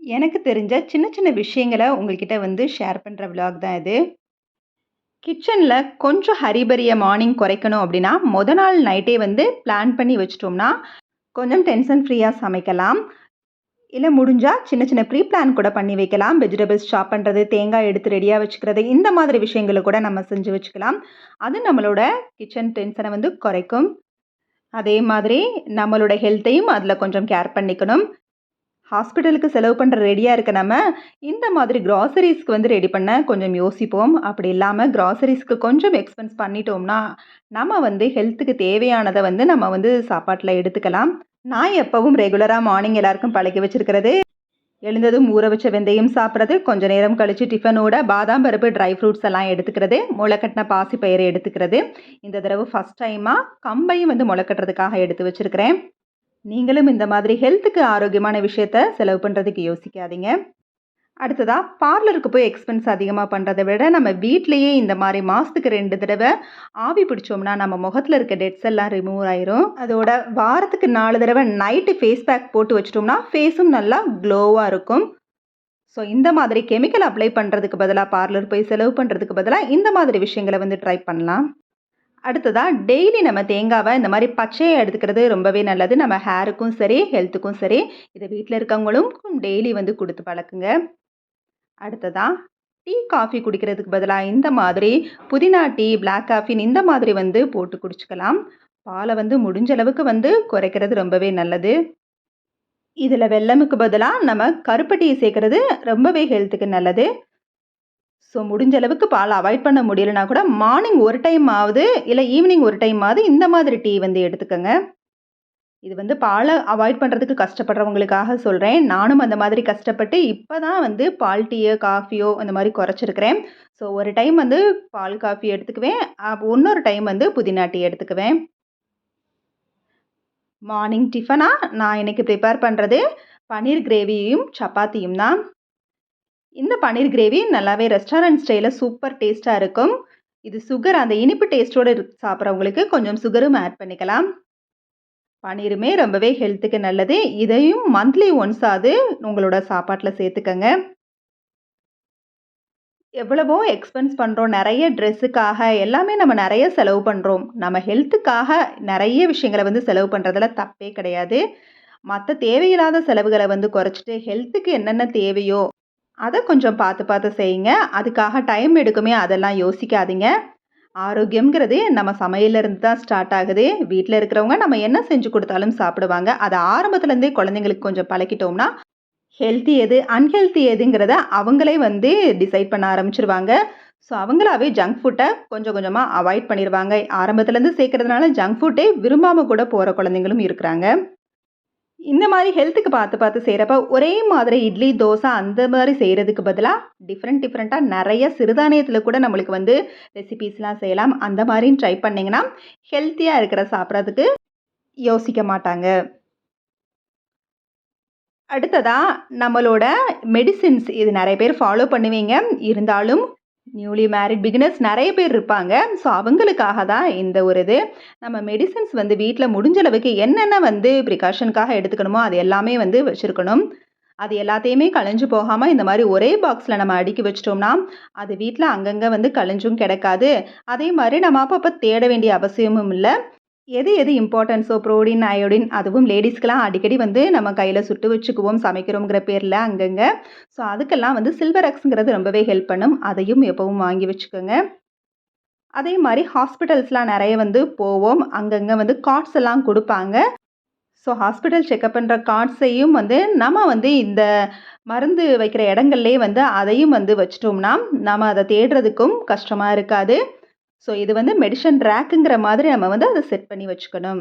எனக்கு தெரிஞ்ச சின்ன சின்ன விஷயங்கள உங்ககிட்ட வந்து ஷேர் பண்ற விளாக் தான் இது. கிச்சன்ல கொஞ்சம் ஹரிபரிய மார்னிங் குறைக்கணும் அப்டின்னா, மொத நாள் நைட்டே வந்து பிளான் பண்ணி வச்சுட்டோம்னா, கொஞ்சம் டென்ஷன் ஃப்ரீயா சமைக்கலாம். இல்ல முடிஞ்சா சின்ன சின்ன ப்ரீ பிளான் கூட பண்ணி வைக்கலாம். வெஜிடபிள்ஸ் சாப் பண்றது, தேங்காய் எடுத்து ரெடியா வச்சுக்கிறது, இந்த மாதிரி விஷயங்கள கூட நம்ம செஞ்சு வச்சுக்கலாம். அது நம்மளோட கிச்சன் டென்ஷன வந்து குறைக்கும். அதே மாதிரி நம்மளோட ஹெல்த்தையும் அதுல கொஞ்சம் கேர் பண்ணிக்கணும். ஹாஸ்பிட்டலுக்கு செலவு பண்ற ரெடியா இருக்க நம்ம, இந்த மாதிரி கிராசரீஸ்க்கு வந்து ரெடி பண்ண கொஞ்சம் யோசிப்போம். அப்படி இல்லாம கிராசரீஸ்க்கு கொஞ்சம் எக்ஸ்பென்ஸ் பண்ணிட்டோம்னா, நம்ம வந்து ஹெல்த்துக்கு தேவையானத வந்து நம்ம வந்து சாப்பாட்டுல எடுத்துக்கலாம். நான் எப்பவும் ரெகுலரா மார்னிங் எல்லாருக்கும் பழக்கி வச்சிருக்கிறது, எழுந்ததும் ஊற வச்ச வெந்தயம் சாப்பிடுறது, கொஞ்ச நேரம் கழிச்சு டிஃபனோட பாதாம் பருப்பு, ட்ரை ஃப்ரூட்ஸ் எல்லாம் எடுத்துக்கிறது, முளைக்கட்டின பாசிப்பயிறு எடுத்துக்கிறது. இந்த தடவ ஃபர்ஸ்ட் டைமா கம்பையும் வந்து முளைக்கட்டுறதுக்காக எடுத்து வச்சிருக்கிறேன். நீங்களும் இந்த மாதிரி ஹெல்த்துக்கு ஆரோக்கியமான விஷயத்த செலவு பண்றதுக்கு யோசிக்காதீங்க. அடுத்ததா பார்லருக்கு போய் எக்ஸ்பென்ஸ் அதிகமா பண்றத விட, நம்ம வீட்லயே இந்த மாரி மாசத்துக்கு 2 தடவ ஆவி பிடிச்சோம்னா, நம்ம முகத்துல இருக்க டெட்ஸ் எல்லாம் ரிமூவ் ஆயிரும். அதோட வாரத்துக்கு 4 தடவ நைட்டு ஃபேஸ் பேக் போட்டு வச்சுட்டோம்னா, ஃபேஸும் நல்லா க்ளோவா இருக்கும். ஸோ இந்த மாதிரி கெமிக்கல் அப்ளை பண்றதுக்கு பதிலா, பார்லர் போய் செலவு பண்றதுக்கு பதிலா, இந்த மாதிரி விஷயங்கள வந்து ட்ரை பண்ணலாம். அடுத்ததா டெய்லி நம்ம தேங்காவ இந்த மாரி பச்சையா எடுத்துக்கிறது ரொம்பவே நல்லது. நம்ம ஹேருக்கும் சரி, ஹெல்த்துக்கும் சரி. இத வீட்ல இருக்கவங்களும் டெய்லி வந்து குடுத்து பழக்குங்க. அடுத்ததா டீ, காஃபி குடிக்கிறதுக்கு பதிலா இந்த மாதிரி புதினா டீ, பிளாக் காஃபின்னு இந்த மாதிரி வந்து போட்டு குடிச்சுக்கலாம். பால வந்து முடிஞ்ச அளவுக்கு வந்து குறைக்கிறது ரொம்பவே நல்லது. இதுல வெல்லமுக்கு பதிலா நம்ம கருப்பட்டி டீ சேர்க்கிறது ரொம்பவே ஹெல்த்துக்கு நல்லது. ஸோ முடிஞ்ச அளவுக்கு பால் அவாய்ட் பண்ண முடியலனா கூட மார்னிங் ஒரு டைம் ஆவது, இல்ல ஈவினிங் ஒரு டைம் ஆவது இந்த மாதிரி டீ வந்து எடுத்துக்கங்க. இது வந்து பால அவாய்ட் பண்றதுக்கு கஷ்டப்படுறவங்களுக்காக சொல்றேன். நானும் அந்த மாதிரி கஷ்டப்பட்டு இப்ப தான் வந்து பால் டீயோ, காஃபியோ அந்த மாரி குறைச்சிருக்கிறேன். ஸோ ஒரு டைம் வந்து பால், காஃபி எடுத்துக்குவேன். இன்னொரு டைம் வந்து புதினா டீ எடுத்துக்குவேன். மார்னிங் டிஃபனா நான் இன்னைக்கு ப்ரிப்பேர் பண்றது பன்னீர் கிரேவியும், சப்பாத்தியும் தான். இந்த பன்னீர் கிரேவி நல்லாவே ரெஸ்டாரண்ட் ஸ்டைல்ல சூப்பர் டேஸ்ட்டா இருக்கும். இது சுகர் அந்த இனிப்பு டேஸ்ட்டோட சாப்பிடுறவங்களுக்கு கொஞ்சம் சுகரும் ஆட் பண்ணிக்கலாம். பன்னீருமே ரொம்பவே ஹெல்த்துக்கு நல்லது. இதையும் மந்த்லி ஒன்ஸ் ஆவது உங்களோட சாப்பாட்டுல சேர்த்துக்கங்க. எவ்வளவோ எக்ஸ்பென்ஸ் பண்றோம். நெறைய ட்ரெஸ்ஸுக்காக எல்லாமே நம்ம நெறைய செலவு பண்றோம். நம்ம ஹெல்த்துக்காக நெறைய விஷயங்கள வந்து செலவு பண்றதுல தப்பே கிடையாது. மத்த தேவையில்லாத செலவுகள வந்து குறைச்சுட்டு, ஹெல்த்துக்கு என்னென்ன தேவையோ, அத கொஞ்சம் பார்த்து பார்த்து செய்யுங்க. அதுக்காக டைம் எடுக்குமே அதெல்லாம் யோசிக்காதீங்க. ஆரோக்கியம்ங்கிறது நம்ம சமையல்ல இருந்து தான் ஸ்டார்ட் ஆகுது. வீட்ல இருக்கிறவங்க நம்ம என்ன செஞ்சு குடுத்தாலும் சாப்பிடுவாங்க. அத ஆரம்பத்துல இருந்தே குழந்தைங்களுக்கு கொஞ்சம் பழக்கிட்டோம்னா, ஹெல்த்தி எது, அன்ஹெல்த்தி எதுங்கிறத அவங்களே வந்து டிசைட் பண்ண ஆரம்பிச்சுருவாங்க. ஸோ அவங்களாவே ஜங்க் ஃபுட்ட கொஞ்சம் கொஞ்சமா அவாய்ட் பண்ணிருவாங்க. ஆரம்பத்துலேருந்து சேர்க்கறதுனால ஜங்க் ஃபுட்டே விரும்பாம கூட போற குழந்தைங்களும் இருக்கிறாங்க. இந்த மாரி ஹெல்த்துக்கு பார்த்து பார்த்து செய்றப்ப, ஒரே மாதிரி இட்லி, தோசை அந்த மாரி செய்றதுக்கு பதிலா, டிஃபரெண்ட் டிஃபரெண்ட்டா நெறைய சிறுதானியத்தில கூட நம்மளுக்கு வந்து ரெசிபீஸ்லாம் செய்யலாம். அந்த மாரியும் ட்ரை பண்ணீங்கன்னா, ஹெல்த்தியா இருக்கிற சாப்பிடறதுக்கு யோசிக்க மாட்டாங்க. அடுத்ததா நம்மளோட மெடிசின்ஸ் இது நெறைய பேர் ஃபாலோ பண்ணுவீங்க. இருந்தாலும் நியூலி மேரிட் பிகினர்ஸ் நெறைய பேர் இருப்பாங்க. ஸோ அவங்களுக்காக தான் இந்த ஒரு இது. நம்ம மெடிசின்ஸ் வந்து வீட்ல முடிஞ்ச அளவுக்கு என்னென்ன வந்து ப்ரிகாஷனுக்காக எடுத்துக்கணுமோ, அது எல்லாமே வந்து வச்சிருக்கணும். அது எல்லாத்தையுமே கலஞ்சு போகாம இந்த மாரி ஒரே பாக்ஸ்ல நம்ம அடுக்கி வச்சுட்டோம்னா, அது வீட்ல அங்கங்க வந்து கலஞ்சும் கிடக்காது. அதே மாரி நம்ம அப்பப்ப தேட வேண்டிய அவசியமும் இல்ல. எது எது இம்பார்ட்டன்ஸோ புரோட்டீன், அயோடின் அதுவும் லேடீஸ்க்குலாம் அடிக்கடி வந்து நம்ம கையில சுட்டு வச்சுக்குவோம் சமைக்கிறோங்கிற பேர்ல அங்கங்க. ஸோ அதுக்கெல்லாம் வந்து சில்வர் எக்ஸ்ங்கிறது ரொம்பவே ஹெல்ப் பண்ணும். அதையும் எப்பவும் வாங்கி வச்சுக்கோங்க. அதே மாரி ஹாஸ்பிட்டல்ஸ்லாம் நெறைய வந்து போவோம். அங்கங்க வந்து கார்ட்ஸ் எல்லாம் குடுப்பாங்க. ஸோ ஹாஸ்பிட்டல் செக்கப் பண்ற கார்ட்ஸையும் வந்து நம்ம வந்து இந்த மருந்து வைக்கிற இடங்கள்லயே வந்து அதையும் வந்து வச்சுட்டோம்னா, நம்ம அத தேடுறதுக்கும் கஷ்டமா இருக்காது. ஸோ இது வந்து மெடிசின் ரேக்குங்கிற மாதிரி நம்ம வந்து அத செட் பண்ணி வச்சுக்கணும்.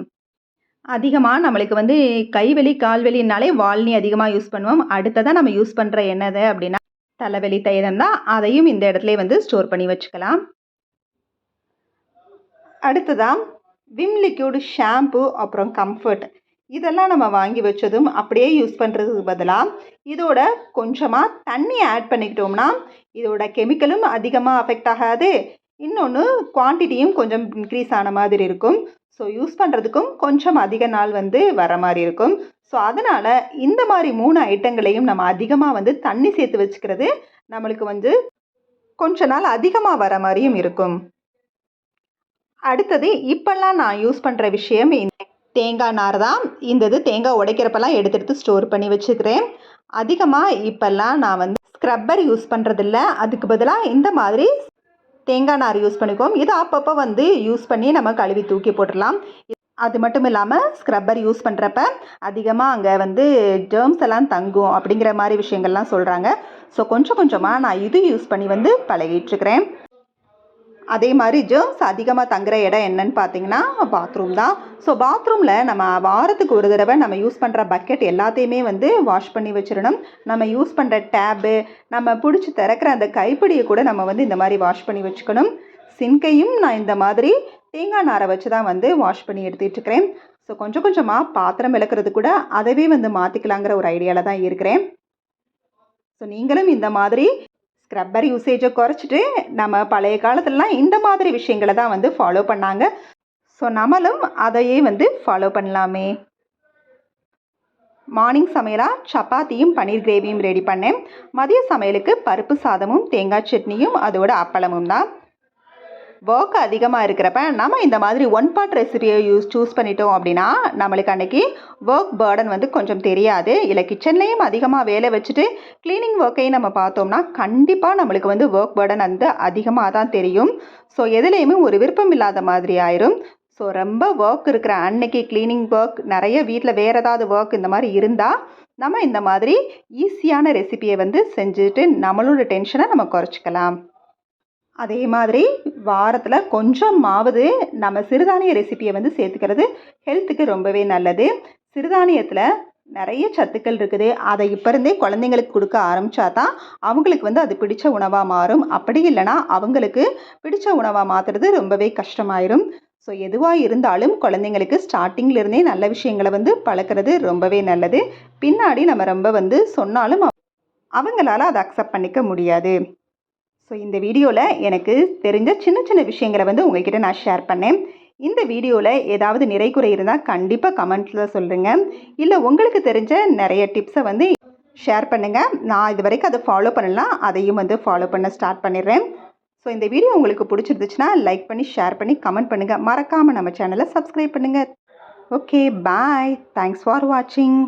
அதிகமா நம்மளுக்கு வந்து கைவலி, கால்வலின்னாலே வால்னி அதிகமா யூஸ் பண்ணுவோம். அடுத்ததா நம்ம யூஸ் பண்ற என்னது அப்டின்னா, தலைவலி தைலம் தான். அதையும் இந்த இடத்துலயே வந்து ஸ்டோர் பண்ணி வச்சுக்கலாம். அடுத்ததா விம் லிக்விட் ஷாம்பு, அப்புறம் கம்ஃபர்ட். இதெல்லாம் நம்ம வாங்கி வச்சதும் அப்படியே யூஸ் பண்றதுக்கு பதிலா, இதோட கொஞ்சமா தண்ணி ஆட் பண்ணிக்கிட்டோம்னா, இதோட கெமிக்கலும் அதிகமா அஃபெக்ட் ஆகாது. இன்னொன்னு குவான்டிட்டியும் கொஞ்சம் இன்க்ரீஸ் ஆன மாதிரி இருக்கும். ஸோ யூஸ் பண்ணுறதுக்கும் கொஞ்சம் அதிக நாள் வந்து வர மாதிரி இருக்கும். ஸோ அதனால் இந்த மாதிரி 3 ஐட்டங்களையும் நம்ம அதிகமாக வந்து தண்ணி சேர்த்து வச்சுக்கிறது நம்மளுக்கு வந்து கொஞ்ச நாள் அதிகமாக வர மாதிரியும் இருக்கும். அடுத்தது இப்போல்லாம் நான் யூஸ் பண்ணுற விஷயம் தேங்காய் நார் தான். இந்த இது தேங்காய் உடைக்கிறப்பெல்லாம் எடுத்து ஸ்டோர் பண்ணி வச்சுக்கிறேன். அதிகமாக இப்போல்லாம் நான் வந்து ஸ்க்ரப்பர் யூஸ் பண்ணுறதில்ல. அதுக்கு பதிலாக இந்த மாதிரி தேங்காய் நார் யூஸ் பண்ணிக்குவோம். இதை அப்பப்போ வந்து யூஸ் பண்ணி நம்ம கழுவி தூக்கி போட்டுடலாம். அது மட்டும் இல்லாமல் ஸ்க்ரப்பர் யூஸ் பண்ணுறப்ப அதிகமாக அங்கே வந்து ஜெர்ம்ஸ் எல்லாம் தங்கும் அப்படிங்கிற மாதிரி விஷயங்கள்லாம் சொல்கிறாங்க. ஸோ கொஞ்சம் கொஞ்சமாக நான் இது யூஸ் பண்ணி வந்து பழகிட்டுருக்கிறேன். அதே மாதிரி ஜெர்ம்ஸ் அதிகமாக தங்குற இடம் என்னன்னு பார்த்தீங்கன்னா பாத்ரூம் தான். ஸோ பாத்ரூமில் நம்ம வாரத்துக்கு ஒரு தடவை நம்ம யூஸ் பண்ணுற பக்கெட் எல்லாத்தையுமே வந்து வாஷ் பண்ணி வச்சிடணும். நம்ம யூஸ் பண்ணுற டேபு, நம்ம பிடிச்சி திறக்கிற அந்த கைப்பிடியை கூட நம்ம வந்து இந்த மாதிரி வாஷ் பண்ணி வச்சுக்கணும். சிங்கையும் நான் இந்த மாதிரி தேங்காய் நாரை வச்சு தான் வந்து வாஷ் பண்ணி எடுத்துகிட்ருக்கிறேன். ஸோ கொஞ்சம் கொஞ்சமாக பாத்திரம் விளக்குறது கூட அதவே வந்து மாற்றிக்கலாங்கிற ஒரு ஐடியாவில் தான் இருக்கிறேன். ஸோ நீங்களும் இந்த மாதிரி ஸ்க்ரப்பர் யூசேஜை குறைச்சிட்டு நம்ம பழைய காலத்துலலாம் இந்த மாதிரி விஷயங்களை தான் வந்து ஃபாலோ பண்ணாங்க. ஸோ நம்மளும் அதையே வந்து ஃபாலோ பண்ணலாமே. மார்னிங் சமையலாக சப்பாத்தியும் பன்னீர் கிரேவியும் ரெடி பண்ணேன். மதிய சமையலுக்கு பருப்பு சாதமும் தேங்காய் சட்னியும் அதோட அப்பளமும் தான். ஒர்க் அதிகமாக இருக்கிறப்ப நம்ம இந்த மாதிரி ஒன் பார்ட் ரெசிபியை சூஸ் பண்ணிட்டோம் அப்படின்னா நம்மளுக்கு அன்றைக்கி ஒர்க் பேர்டன் வந்து கொஞ்சம் தெரியாது. இல்லை கிச்சன்லேயும் அதிகமாக வேலை வச்சுட்டு க்ளீனிங் ஒர்க்கையும் நம்ம பார்த்தோம்னா கண்டிப்பாக நம்மளுக்கு வந்து ஒர்க் பேர்டன் வந்து அதிகமாக தான் தெரியும். ஸோ எதுலேயுமே ஒரு விருப்பம் இல்லாத மாதிரி ஆயிரும். ஸோ ரொம்ப ஒர்க் இருக்கிற அன்னைக்கு க்ளீனிங் ஒர்க், நிறைய வீட்டில் வேறு ஏதாவது ஒர்க் இந்த மாதிரி இருந்தால் நம்ம இந்த மாதிரி ஈஸியான ரெசிபியை வந்து செஞ்சுட்டு நம்மளோட டென்ஷனை நம்ம குறைச்சிக்கலாம். அதே மாதிரி வாரத்தில் கொஞ்சமாவது நம்ம சிறுதானிய ரெசிபியை வந்து சேர்த்துக்கிறது ஹெல்த்துக்கு ரொம்பவே நல்லது. சிறுதானியத்தில் நிறைய சத்துக்கள் இருக்குது. அதை இப்போ இருந்தே குழந்தைங்களுக்கு கொடுக்க ஆரம்பித்தா தான் அவங்களுக்கு வந்து அது பிடிச்ச உணவாக மாறும். அப்படி இல்லைனா அவங்களுக்கு பிடிச்ச உணவாக மாற்றுறது ரொம்பவே கஷ்டமாயிரும். ஸோ எதுவாக இருந்தாலும் குழந்தைங்களுக்கு ஸ்டார்டிங்லேருந்தே நல்ல விஷயங்களை வந்து பழக்கிறது ரொம்பவே நல்லது. பின்னாடி நம்ம ரொம்ப வந்து சொன்னாலும் அவங்களால அதை அக்செப்ட் பண்ணிக்க முடியாது. ஸோ இந்த வீடியோவில் எனக்கு தெரிஞ்ச சின்ன சின்ன விஷயங்களை வந்து உங்கள்கிட்ட நான் ஷேர் பண்ணேன். இந்த வீடியோவில் ஏதாவது நிறை குறை இருந்தால் கண்டிப்பாக கமெண்ட்ஸில் சொல்லுங்கள். இல்லை உங்களுக்கு தெரிஞ்ச நிறைய டிப்ஸை வந்து ஷேர் பண்ணுங்கள். நான் இது வரைக்கும் அதை ஃபாலோ பண்ணலாம், அதையும் வந்து ஃபாலோ பண்ண ஸ்டார்ட் பண்ணிடுறேன். ஸோ இந்த வீடியோ உங்களுக்கு பிடிச்சிருந்துச்சுன்னா லைக் பண்ணி ஷேர் பண்ணி கமெண்ட் பண்ணுங்கள். மறக்காமல் நம்ம சேனலை சப்ஸ்கிரைப் பண்ணுங்கள். Okay, bye. தேங்க்ஸ் ஃபார் வாட்சிங்.